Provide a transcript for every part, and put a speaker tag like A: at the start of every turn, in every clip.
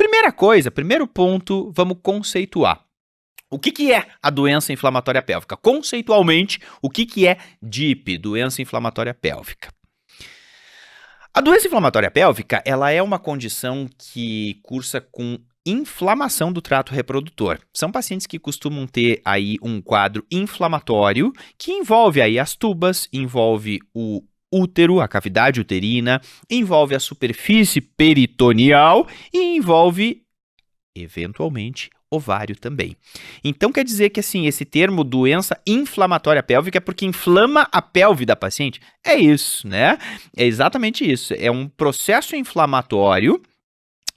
A: Primeira coisa, primeiro ponto, vamos conceituar. O que é a doença inflamatória pélvica? Conceitualmente, o que é DIP, doença inflamatória pélvica? A doença inflamatória pélvica, ela é uma condição que cursa com inflamação do trato reprodutor. São pacientes que costumam ter aí um quadro inflamatório que envolve aí as tubas, envolve o útero, a cavidade uterina, envolve a superfície peritoneal e envolve, eventualmente, ovário também. Então quer dizer que assim, esse termo doença inflamatória pélvica é porque inflama a pelve da paciente? É isso, né? É exatamente isso. É um processo inflamatório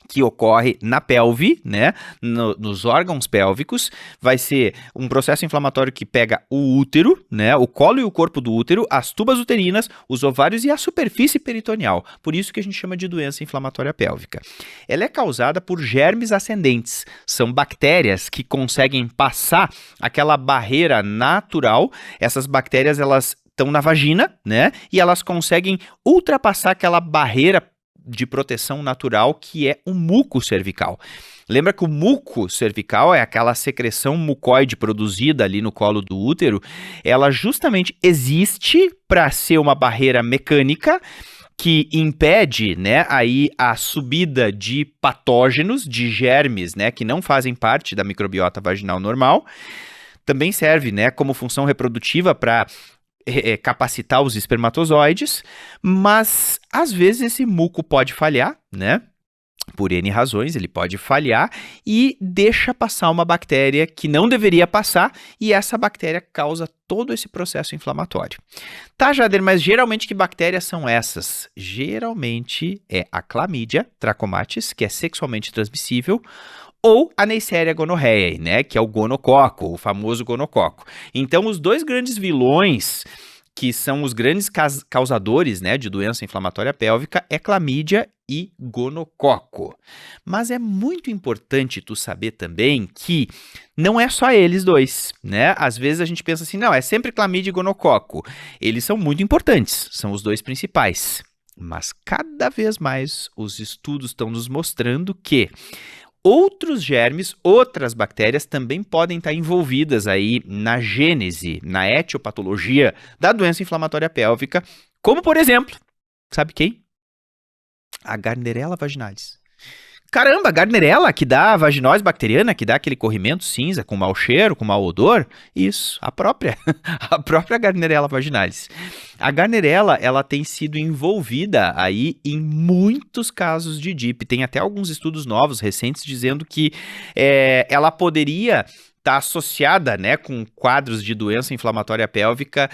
A: que ocorre na pelve, né, nos órgãos pélvicos, vai ser um processo inflamatório que pega o útero, né, o colo e o corpo do útero, as tubas uterinas, os ovários e a superfície peritoneal. Por isso que a gente chama de doença inflamatória pélvica. Ela é causada por germes ascendentes. São bactérias que conseguem passar aquela barreira natural. Essas bactérias, elas estão na vagina, né, e elas conseguem ultrapassar aquela barreira de proteção natural que é o muco cervical. Lembra que o muco cervical é aquela secreção mucoide produzida ali no colo do útero? Ela justamente existe para ser uma barreira mecânica que impede, né, aí a subida de patógenos, de germes, né, que não fazem parte da microbiota vaginal normal. Também serve, né, como função reprodutiva para capacitar os espermatozoides, mas às vezes esse muco pode falhar, né? Por N razões, ele pode falhar e deixa passar uma bactéria que não deveria passar e essa bactéria causa todo esse processo inflamatório. Tá, Jader, mas geralmente que bactérias são essas? Geralmente é a Chlamydia trachomatis, que é sexualmente transmissível, ou a Neisseria gonorrhoeae, né, que é o gonococo, o famoso gonococo. Então, os dois grandes vilões, que são os grandes causadores, né, de doença inflamatória pélvica, é clamídia e gonococo. Mas é muito importante tu saber também que não é só eles dois, né? Às vezes a gente pensa assim, não, é sempre clamídia e gonococo. Eles são muito importantes, são os dois principais. Mas cada vez mais os estudos estão nos mostrando que outros germes, outras bactérias também podem estar envolvidas aí na gênese, na etiopatologia da doença inflamatória pélvica, como por exemplo, sabe quem? A Gardnerella vaginalis. Caramba, a Gardnerella, que dá a vaginose bacteriana, que dá aquele corrimento cinza com mau cheiro, com mau odor, isso, a própria Gardnerella vaginalis. A Gardnerella, ela tem sido envolvida aí em muitos casos de DIP. Tem até alguns estudos novos, recentes, dizendo que ela poderia está associada, né, com quadros de doença inflamatória pélvica,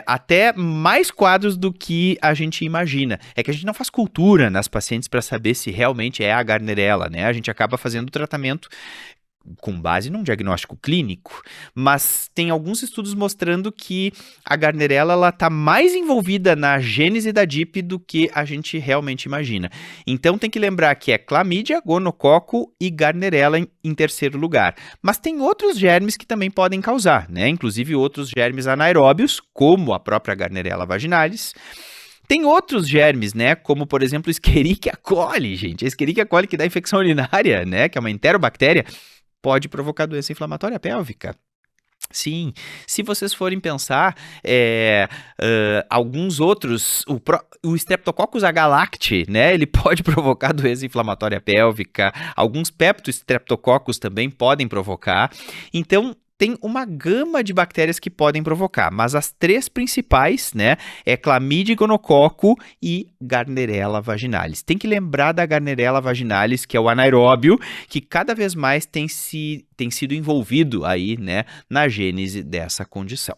A: até mais quadros do que a gente imagina. É que a gente não faz cultura nas pacientes para saber se realmente é a Gardnerella, né? A gente acaba fazendo o tratamento com base num diagnóstico clínico, mas tem alguns estudos mostrando que a Gardnerella ela está mais envolvida na gênese da DIP do que a gente realmente imagina. Então tem que lembrar que é clamídia, gonococo e Gardnerella em terceiro lugar. Mas tem outros germes que também podem causar, né? Inclusive outros germes anaeróbios, como a própria Gardnerella vaginalis. Tem outros germes, né, como por exemplo Escherichia coli, gente. A Escherichia coli que dá infecção urinária, né, que é uma enterobactéria, pode provocar doença inflamatória pélvica. Sim, se vocês forem pensar, alguns outros, o Streptococcus agalacti, né, ele pode provocar doença inflamatória pélvica, alguns Peptostreptococcus também podem provocar, então tem uma gama de bactérias que podem provocar, mas as três principais, né, é Chlamydia, gonococo e Gardnerella vaginalis. Tem que lembrar da Gardnerella vaginalis, que é o anaeróbio, que cada vez mais tem sido envolvido aí, né, na gênese dessa condição.